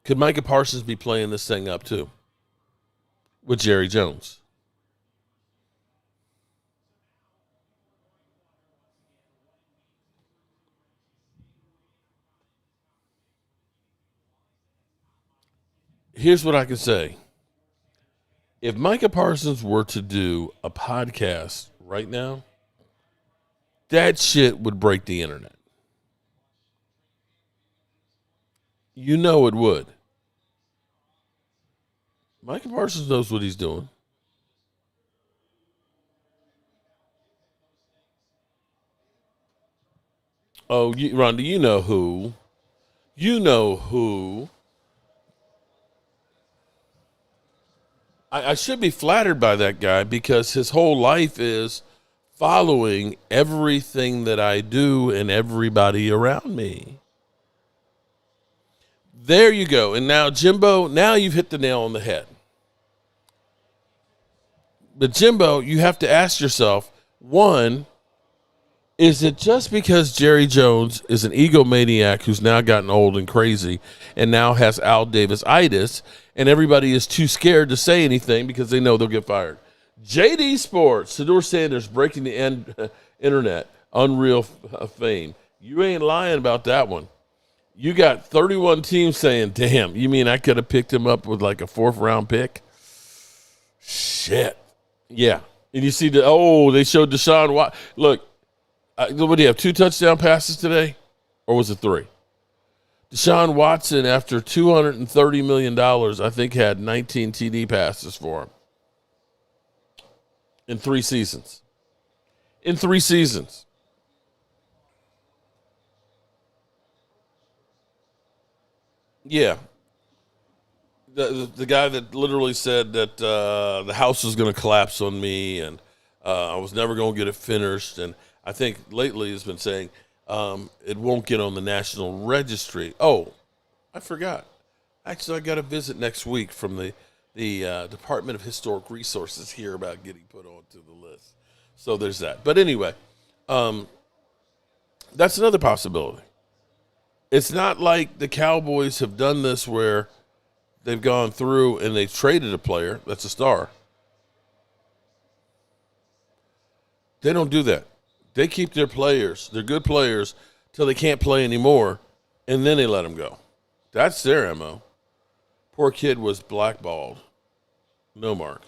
Could Micah Parsons be playing this thing up too with Jerry Jones? Here's what I can say. If Micah Parsons were to do a podcast right now, that shit would break the internet. You know it would. Micah Parsons knows what he's doing. Oh, Rhonda, you know who. You know who. I should be flattered by that guy because his whole life is following everything that I do and everybody around me. There you go. And now, Jimbo, now you've hit the nail on the head. But, Jimbo, you have to ask yourself, one, is it just because Jerry Jones is an egomaniac who's now gotten old and crazy and now has Al Davis-itis, and everybody is too scared to say anything because they know they'll get fired? JD Sports, Shedeur Sanders breaking the internet, unreal fame. You ain't lying about that one. You got 31 teams saying, damn, you mean I could have picked him up with like a 4th-round pick? Shit. Yeah. And you see, they showed Deshaun Watson. Look, what do you have, 2 touchdown passes today? Or was it 3? Deshaun Watson, after $230 million, I think had 19 TD passes for him. In 3 seasons. In 3 seasons. Yeah. The guy that literally said that the house was going to collapse on me and I was never going to get it finished. And I think lately has been saying it won't get on the national registry. Oh, I forgot. Actually, I got a visit next week from the Department of Historic Resources here about getting put onto the list. So there's that. But anyway, that's another possibility. It's not like the Cowboys have done this where they've gone through and they've traded a player that's a star. They don't do that. They keep their players, their good players, till they can't play anymore, and then they let them go. That's their MO. Poor kid was blackballed. No mark.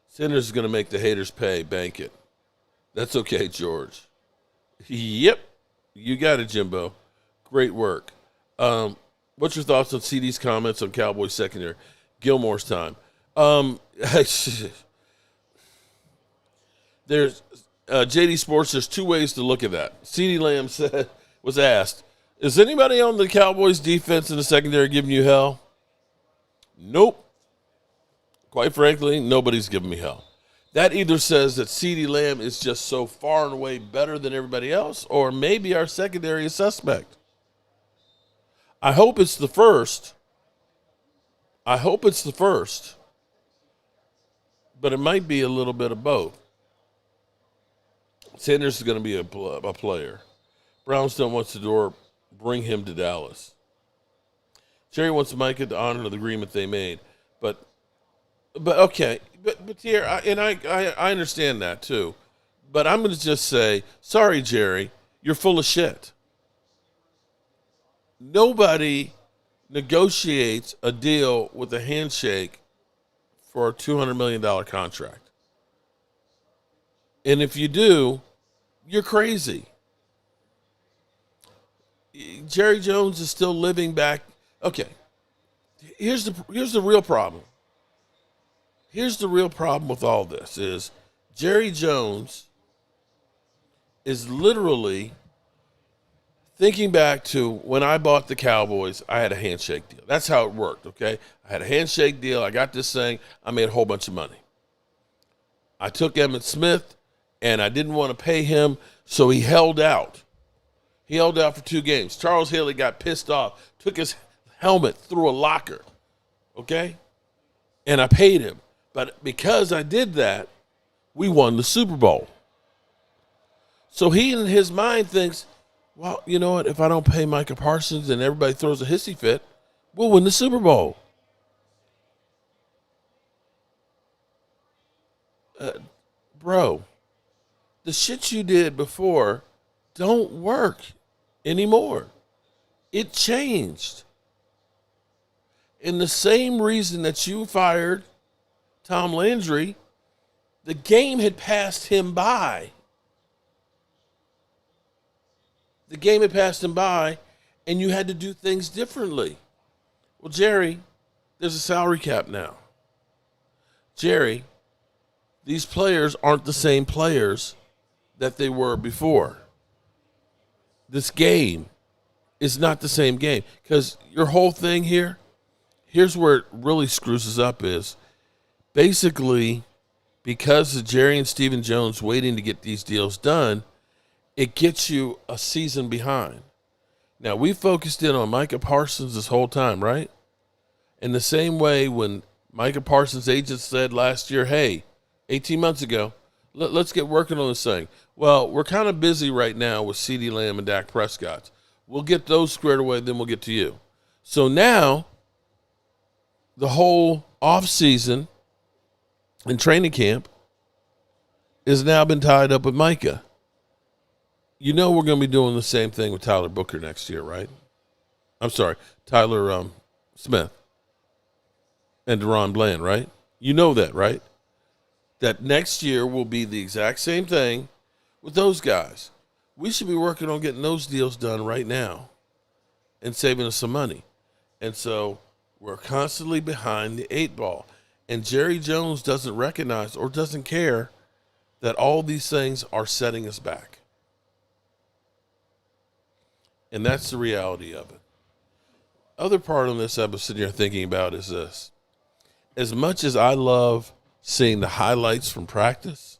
Sanders is going to make the haters pay. Bank it. That's okay, George. Yep. You got it, Jimbo. Great work. What's your thoughts on CD's comments on Cowboys secondary? Gilmore's time. There's JD Sports. There's 2 ways to look at that. CeeDee Lamb was asked, is anybody on the Cowboys defense in the secondary giving you hell? Nope. Quite frankly, nobody's giving me hell. That either says that CeeDee Lamb is just so far and away better than everybody else, or maybe our secondary is suspect. I hope it's the first. But it might be a little bit of both. Sanders is going to be a player. Brownstone wants to bring him to Dallas. Jerry wants Micah to honor the agreement they made. But okay. But here, I understand that too. But I'm going to just say, sorry, Jerry, you're full of shit. Nobody negotiates a deal with a handshake for a $200 million contract. And if you do, you're crazy. Jerry Jones is still living back. Okay, here's the real problem. Here's the real problem with all this is Jerry Jones is literally thinking back to when I bought the Cowboys, I had a handshake deal. That's how it worked, okay? I had a handshake deal. I got this thing. I made a whole bunch of money. I took Emmitt Smith, and I didn't want to pay him, so he held out. He held out for 2 games. Charles Haley got pissed off, took his helmet through a locker, okay? And I paid him. But because I did that, we won the Super Bowl. So he in his mind thinks, well, you know what? If I don't pay Micah Parsons and everybody throws a hissy fit, we'll win the Super Bowl. Bro, the shit you did before don't work anymore. It changed. And the same reason that you fired Tom Landry, the game had passed him by. The game had passed him by, and you had to do things differently. Well, Jerry, there's a salary cap now. Jerry, these players aren't the same players that they were before. This game is not the same game. Because your whole thing here, here's where it really screws us up is basically because of Jerry and Stephen Jones waiting to get these deals done, it gets you a season behind. Now, we focused in on Micah Parsons this whole time, right? In the same way when Micah Parsons' agent said last year, hey, 18 months ago, let's get working on this thing. Well, we're kind of busy right now with CeeDee Lamb and Dak Prescott. We'll get those squared away, then we'll get to you. So now, the whole offseason and training camp has now been tied up with Micah. You know we're going to be doing the same thing with Tyler Booker next year, right? I'm sorry, Tyler Smith and Deron Bland, right? You know that, right? That next year will be the exact same thing with those guys. We should be working on getting those deals done right now and saving us some money. And so we're constantly behind the 8 ball. And Jerry Jones doesn't recognize or doesn't care that all these things are setting us back. And that's the reality of it. Other part on this I was sitting here thinking about is this. As much as I love seeing the highlights from practice,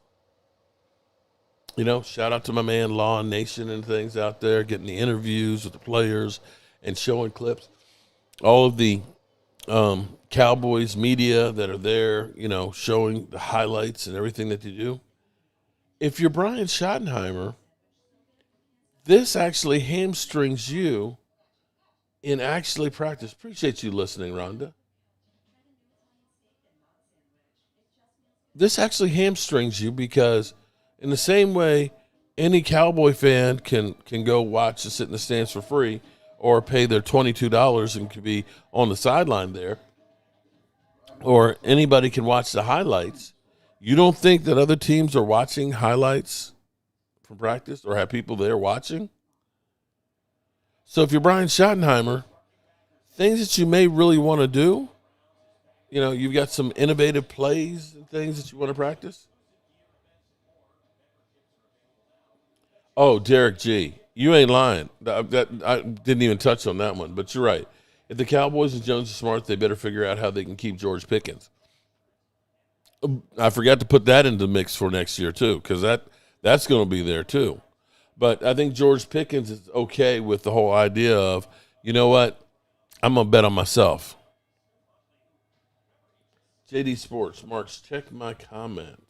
you know, shout out to my man Law Nation and things out there, getting the interviews with the players and showing clips. All of the Cowboys media that are there, you know, showing the highlights and everything that they do. If you're Brian Schottenheimer, this actually hamstrings you in actually practice. Appreciate you listening, Rhonda. This actually hamstrings you because in the same way any Cowboy fan can go watch and sit in the stands for free or pay their $22 and can be on the sideline there, or anybody can watch the highlights, you don't think that other teams are watching highlights from practice or have people there watching? So if you're Brian Schottenheimer, things that you may really want to do, you know, you've got some innovative plays and things that you want to practice. Oh, Derek G., you ain't lying. I didn't even touch on that one, but you're right. If the Cowboys and Jones are smart, they better figure out how they can keep George Pickens. I forgot to put that into the mix for next year, too, because that's going to be there, too. But I think George Pickens is okay with the whole idea of, you know what, I'm going to bet on myself. JD Sports, Marks, check my comment.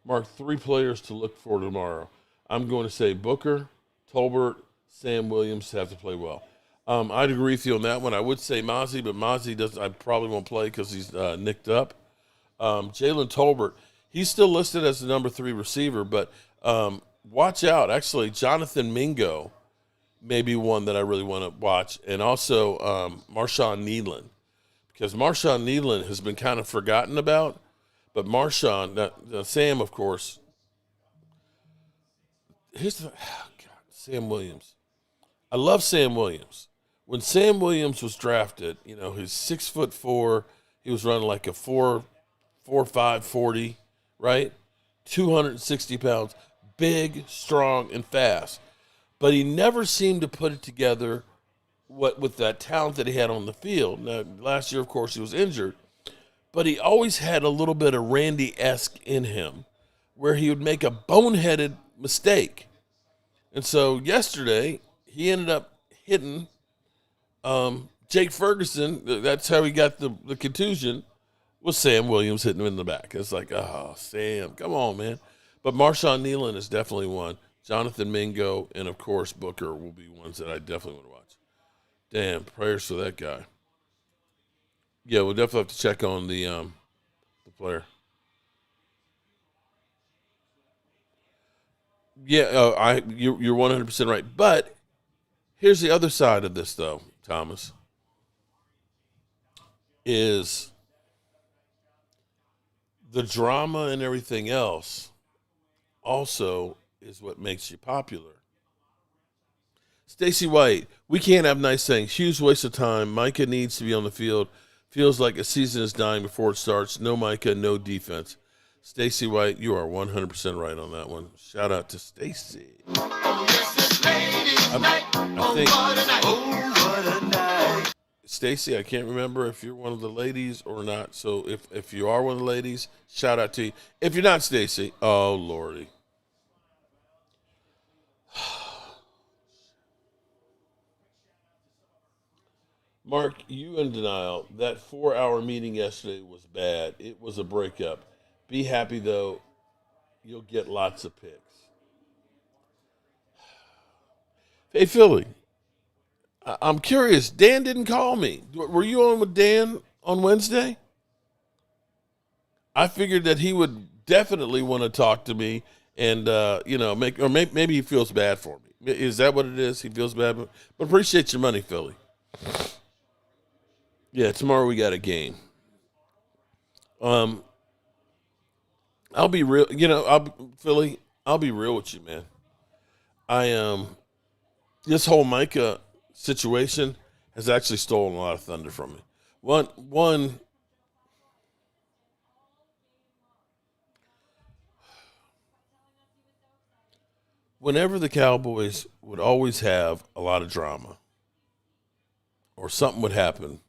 Mark, 3 players to look for tomorrow. I'm going to say Booker, Tolbert, Sam Williams have to play well. I'd agree with you on that one. I would say Mozzie, but Mozzie doesn't. I probably won't play because he's nicked up. Jalen Tolbert, he's still listed as the number 3 receiver, but watch out. Actually, Jonathan Mingo may be one that I really want to watch, and also Marshawn Needland, because Marshawn Needland has been kind of forgotten about, but Marshawn, Sam, of course. Here's the Sam Williams. I love Sam Williams. When Sam Williams was drafted, you know, he's 6'4", he was running like a 4.5 40, right? 260 pounds, big, strong, and fast. But he never seemed to put it together with that talent that he had on the field. Now, last year, of course, he was injured. But he always had a little bit of Randy-esque in him, where he would make a boneheaded mistake. And so yesterday, he ended up hitting Jake Ferguson. That's how he got the contusion, was Sam Williams hitting him in the back. It's like, oh, Sam, come on, man. But Marshawn Nealon is definitely one. Jonathan Mingo and, of course, Booker will be ones that I definitely want to watch. Damn, prayers for that guy. Yeah, we'll definitely have to check on the player. Yeah, you're 100% right. But here's the other side of this, though, Thomas. is the drama and everything else also is what makes you popular. Stacey White, we can't have nice things. Huge waste of time. Micah needs to be on the field. Feels like a season is dying before it starts. No Micah, no defense. Stacey White, you are 100% right on that one. Shout out to Stacey. Stacey, I can't remember if you're one of the ladies or not. So if you are one of the ladies, shout out to you. If you're not Stacey, oh Lordy. Mark, you in denial. That 4-hour meeting yesterday was bad. It was a breakup. Be happy, though. You'll get lots of picks. Hey, Philly, I'm curious. Dan didn't call me. Were you on with Dan on Wednesday? I figured that he would definitely want to talk to me and, maybe he feels bad for me. Is that what it is? He feels bad? But appreciate your money, Philly. Yeah, tomorrow we got a game. I'll be real. Philly, I'll be real with you, man. This whole Micah situation has actually stolen a lot of thunder from me. One. Whenever the Cowboys would always have a lot of drama or something would happen,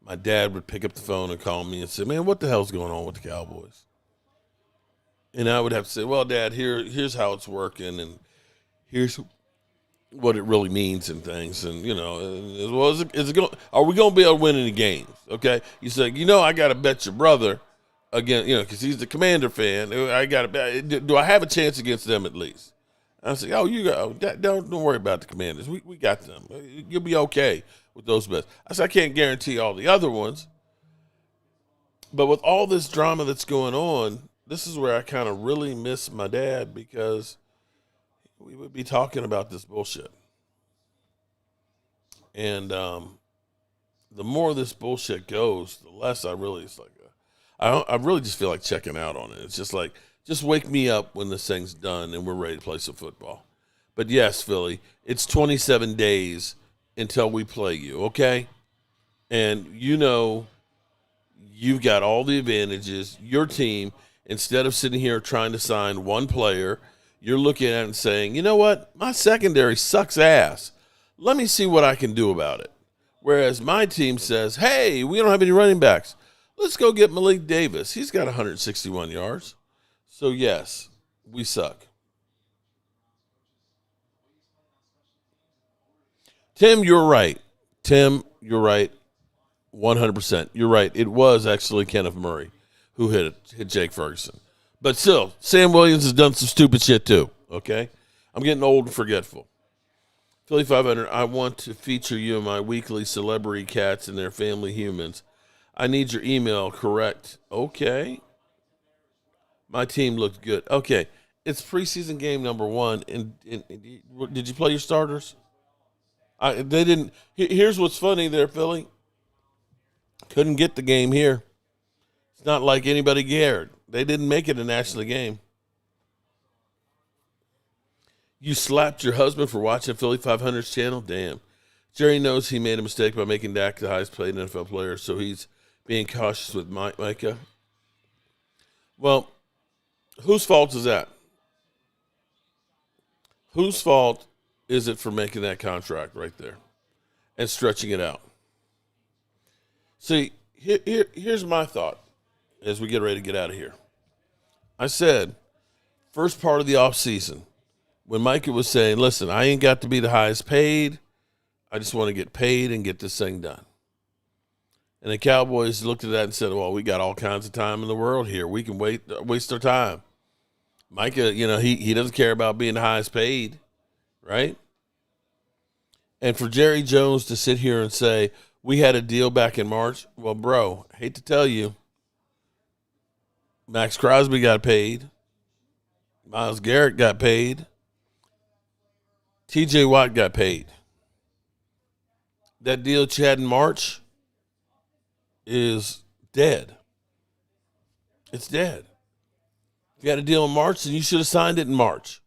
my dad would pick up the phone and call me and say, man, what the hell's going on with the Cowboys? And I would have to say, well, Dad, here's how it's working, and here's what it really means and things. And, are we going to be able to win any games? Okay. You say, I got to bet your brother again, because he's the Commander fan. I got to bet. Do I have a chance against them at least? I say, don't worry about the Commanders. We got them. You'll be okay with those bets. I said, I can't guarantee all the other ones. But with all this drama that's going on, this is where I kind of really miss my dad, because we would be talking about this bullshit. And the more this bullshit goes, the less I really, I really just feel like checking out on it. It's just like, just wake me up when this thing's done and we're ready to play some football. But yes, Philly, it's 27 days until we play you, okay? And you've got all the advantages. Your team, instead of sitting here trying to sign one player, you're looking at it and saying, you know what? My secondary sucks ass. Let me see what I can do about it. Whereas my team says, hey, we don't have any running backs. Let's go get Malik Davis. He's got 161 yards. So, yes, we suck. Tim, you're right. 100%. You're right. It was actually Kenneth Murray who hit Jake Ferguson. But still, Sam Williams has done some stupid shit too, okay? I'm getting old and forgetful. Philly 500, I want to feature you in my weekly Celebrity Cats and Their Family Humans. I need your email, correct? Okay. My team looked good. Okay, it's preseason game number 1. And did you play your starters? They didn't. Here's what's funny there, Philly. Couldn't get the game here. It's not like anybody cared. They didn't make it a national game. You slapped your husband for watching Philly 500's channel? Damn. Jerry knows he made a mistake by making Dak the highest paid NFL player, so he's being cautious with Micah. Well, whose fault is that? Whose fault is it for making that contract right there and stretching it out? See, here's my thought as we get ready to get out of here. I said, first part of the offseason, when Micah was saying, listen, I ain't got to be the highest paid. I just want to get paid and get this thing done. And the Cowboys looked at that and said, well, we got all kinds of time in the world here. We can waste our time. Micah, he doesn't care about being the highest paid, right? And for Jerry Jones to sit here and say, we had a deal back in March. Well, bro, hate to tell you, Max Crosby got paid. Myles Garrett got paid. T.J. Watt got paid. That deal that you had in March, is dead. It's dead. If you had a deal in March, then you should have signed it in March.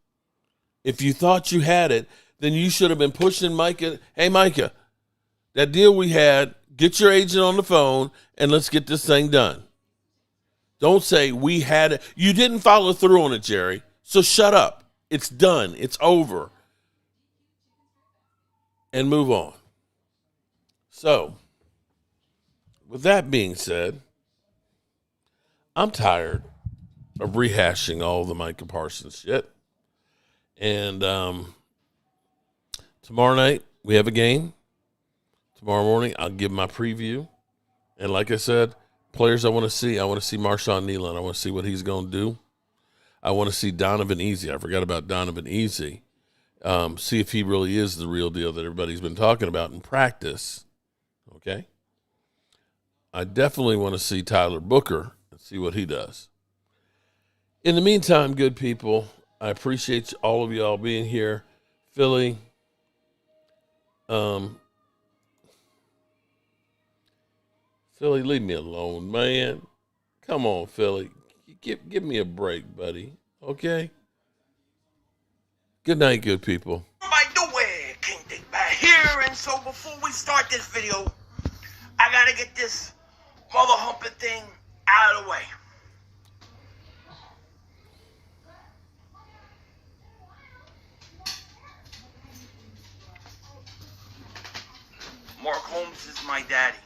If you thought you had it, then you should have been pushing Micah. Hey, Micah, that deal we had, get your agent on the phone and let's get this thing done. Don't say we had it. You didn't follow through on it, Jerry. So shut up. It's done. It's over. And move on. So, with that being said, I'm tired of rehashing all the Micah Parsons shit. And tomorrow night, we have a game. Tomorrow morning, I'll give my preview. And like I said, players I want to see Marshawn Nealon. I want to see what he's going to do. I want to see Donovan Easy. I forgot about Donovan Easy. See if he really is the real deal that everybody's been talking about in practice. Okay? I definitely want to see Tyler Booker and see what he does. In the meantime, good people, I appreciate all of y'all being here. Philly, Philly, leave me alone, man. Come on, Philly. Give me a break, buddy. Okay? Good night, good people. By the way, King Dick back here, and so before we start this video, I gotta get this mother humping thing out of the way. Mark Holmes is my daddy.